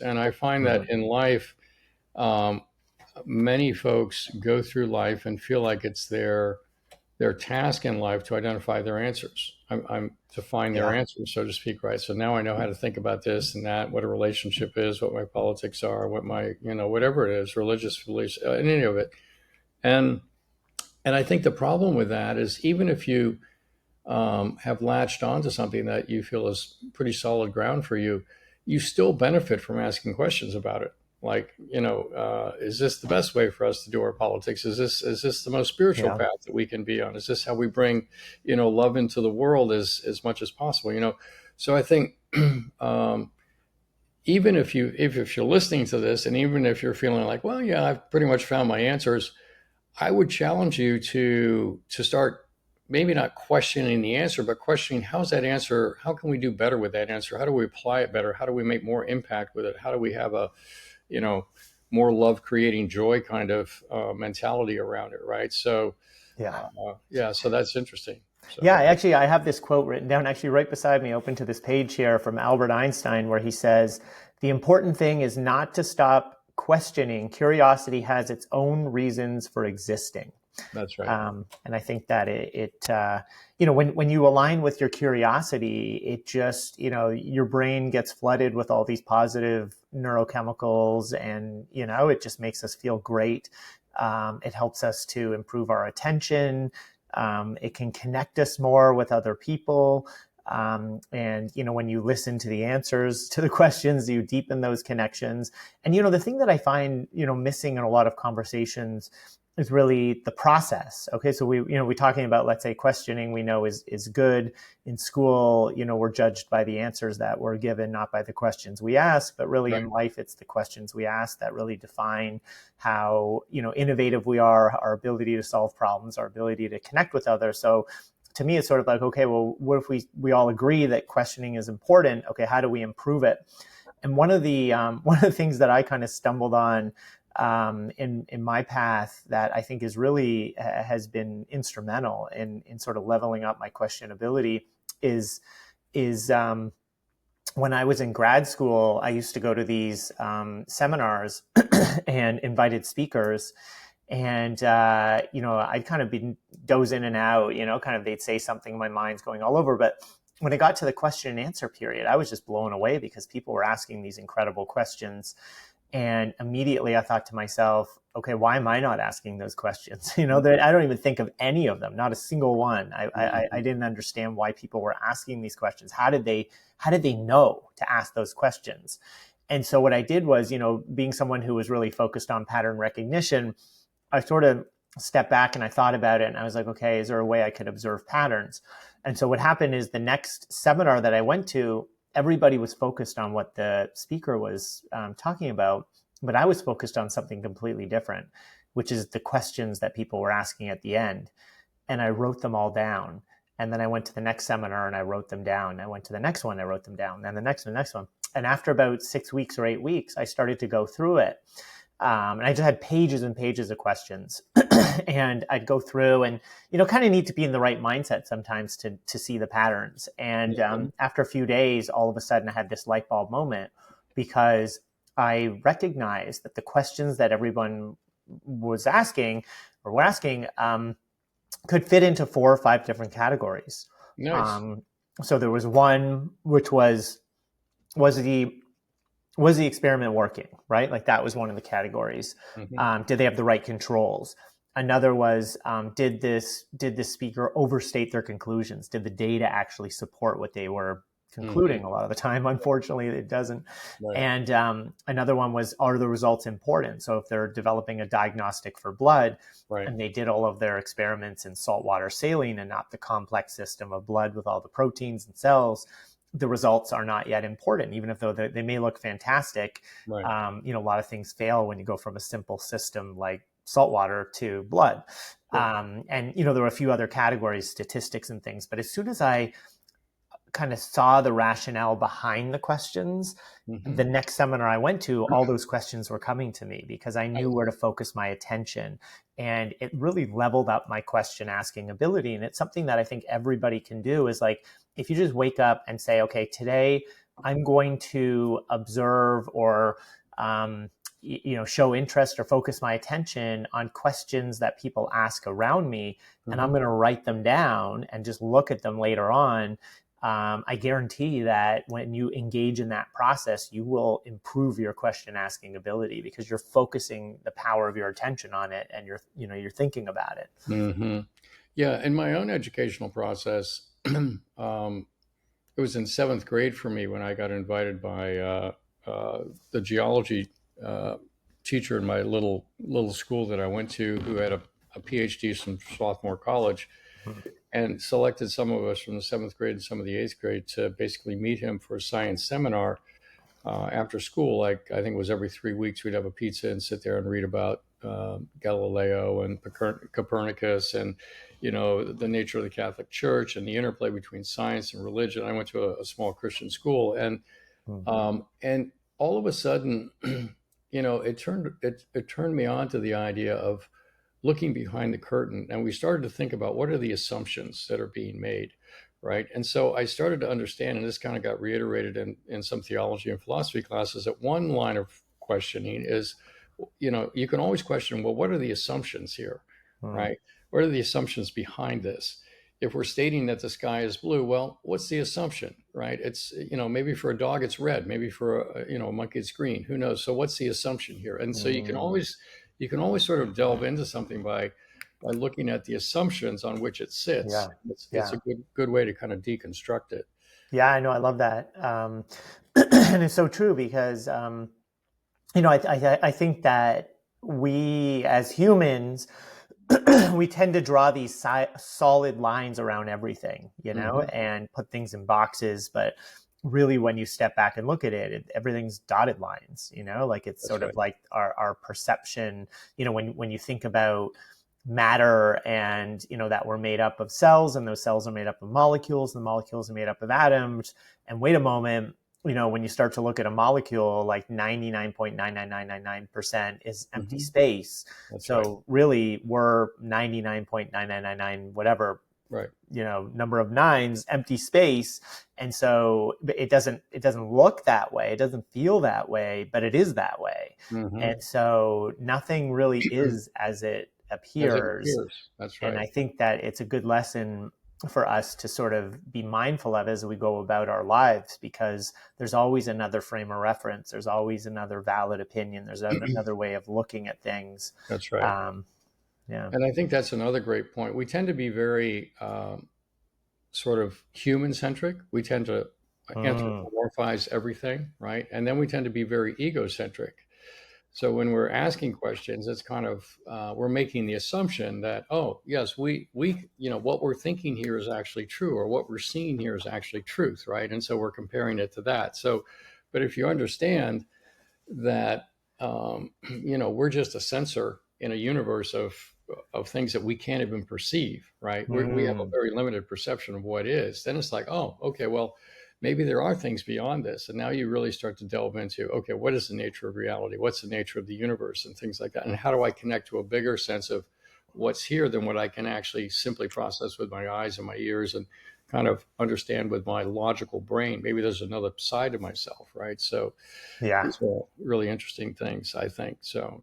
And I find that in life, um, many folks go through life and feel like it's their task in life to identify their answers. I'm to find their Yeah. answers, so to speak, right? So now I know how to think about this and that, what a relationship is, what my politics are, what my, whatever it is, religious beliefs, any of it. And I think the problem with that is even if you have latched onto something that you feel is pretty solid ground for you, you still benefit from asking questions about it. Like, is this the best way for us to do our politics? Is this the most spiritual Yeah. path that we can be on? Is this how we bring, love into the world as much as possible? So I think even if you're listening to this, and even if you're feeling like, well, yeah, I've pretty much found my answers, I would challenge you to start maybe not questioning the answer, but questioning how's that answer, how can we do better with that answer? How do we apply it better? How do we make more impact with it? How do we have a, you know, more love creating joy kind of mentality around it, right? So, Yeah. so that's interesting. So, Yeah, actually, I have this quote written down actually right beside me, open to this page here from Albert Einstein, where he says, "The important thing is not to stop questioning. Curiosity has its own reasons for existing." that's right. And I think that when you align with your curiosity, it just, your brain gets flooded with all these positive neurochemicals, and, it just makes us feel great. It helps us to improve our attention. It can connect us more with other people. And, when you listen to the answers to the questions, you deepen those connections. And, the thing that I find, missing in a lot of conversations is really the process. Okay. So we're talking about, let's say, questioning we know is good. In school, we're judged by the answers that we're given, not by the questions we ask, but really Right. in life, it's the questions we ask that really define how, innovative we are, our ability to solve problems, our ability to connect with others. So to me, it's sort of like, okay, well, what if we all agree that questioning is important? Okay. How do we improve it? And one of the things that I kind of stumbled on in my path that I think is really has been instrumental in sort of leveling up my questionability is when I was in grad school, I used to go to these seminars and invited speakers. And, I'd kind of been doze in and out, kind of they'd say something, my mind's going all over. But when it got to the question and answer period, I was just blown away because people were asking these incredible questions. And immediately I thought to myself, okay, why am I not asking those questions? I don't even think of any of them, not a single one. I didn't understand why people were asking these questions. How did they know to ask those questions? And so what I did was, being someone who was really focused on pattern recognition, I sort of stepped back and I thought about it, and I was like, okay, is there a way I could observe patterns? And so what happened is the next seminar that I went to, everybody was focused on what the speaker was talking about, but I was focused on something completely different, which is the questions that people were asking at the end. And I wrote them all down. And then I went to the next seminar and I wrote them down. I went to the next one, I wrote them down. And the next one. And after about 6 weeks or 8 weeks, I started to go through it. And I just had pages and pages of questions. And I'd go through and, kind of need to be in the right mindset sometimes to see the patterns. And after a few days, all of a sudden I had this light bulb moment because I recognized that the questions that everyone was asking or were asking could fit into 4 or 5 different categories. Nice. So there was one, which was the experiment working, right? Like that was one of the categories. Mm-hmm. Did they have the right controls? Another was, did this speaker overstate their conclusions? Did the data actually support what they were concluding? Mm-hmm. A lot of the time, unfortunately, it doesn't. Right. And another one was, are the results important? So if they're developing a diagnostic for blood, Right. and they did all of their experiments in saltwater saline and not the complex system of blood with all the proteins and cells, the results are not yet important, even if though they may look fantastic. Right. A lot of things fail when you go from a simple system like saltwater to blood. Right. And there were a few other categories, statistics and things. But as soon as I kind of saw the rationale behind the questions, Mm-hmm. the next seminar I went to, all those questions were coming to me because I knew where to focus my attention. And it really leveled up my question asking ability. And it's something that I think everybody can do is like, if you just wake up and say, okay, today I'm going to observe or show interest or focus my attention on questions that people ask around me, and I'm going to write them down and just look at them later on. I guarantee that when you engage in that process, you will improve your question asking ability because you're focusing the power of your attention on it, and you're thinking about it. Mm-hmm. Yeah, in my own educational process, it was in seventh grade for me when I got invited by the geology uh, teacher in my little school that I went to, who had a PhD from sophomore college, and selected some of us from the seventh grade and some of the eighth grade to basically meet him for a science seminar after school. Like, I think it was every 3 weeks, we'd have a pizza and sit there and read about Galileo and Copernicus and, the nature of the Catholic Church and the interplay between science and religion. I went to a small Christian school, and all of a sudden, it turned me on to the idea of looking behind the curtain, and we started to think about what are the assumptions that are being made, right? And so I started to understand, and this kind of got reiterated in some theology and philosophy classes, that one line of questioning is, you can always question, well, what are the assumptions here, right? What are the assumptions behind this? If we're stating that the sky is blue, well, what's the assumption, right? It's, maybe for a dog it's red, maybe for a monkey it's green, who knows? So what's the assumption here? And so you can always sort of delve into something by looking at the assumptions on which it sits. Yeah. It's a good way to kind of deconstruct it. Yeah, I know. I love that. And it's so true because, I think that we as humans, we tend to draw these solid lines around everything, and put things in boxes. But really, when you step back and look at it, everything's dotted lines, like it's sort of like our perception, when you think about matter and, that we're made up of cells, and those cells are made up of molecules, and the molecules are made up of atoms. And wait a moment, when you start to look at a molecule, like 99.99999% is empty space. So really, we're 99.9999 whatever, right, number of nines, empty space. And so it doesn't look that way, it doesn't feel that way, but it is that way. And so nothing really is as it appears. That's right. And I think that it's a good lesson for us to sort of be mindful of as we go about our lives, because there's always another frame of reference. There's always another valid opinion. There's another way of looking at things. That's right. Yeah. And I think that's another great point. We tend to be very sort of human centric. We tend to anthropomorphize everything, right? And then we tend to be very egocentric. So when we're asking questions, it's kind of we're making the assumption that, oh yes, we what we're thinking here is actually true, or what we're seeing here is actually truth, right? And so we're comparing it to that. So, but if you understand that we're just a sensor in a universe of things that we can't even perceive, right? We have a very limited perception of what is. Then it's like, oh, okay, well, maybe there are things beyond this. And now you really start to delve into, okay, what is the nature of reality? What's the nature of the universe and things like that? And how do I connect to a bigger sense of what's here than what I can actually simply process with my eyes and my ears and kind of understand with my logical brain? Maybe there's another side of myself, right? So yeah, these are really interesting things, I think. So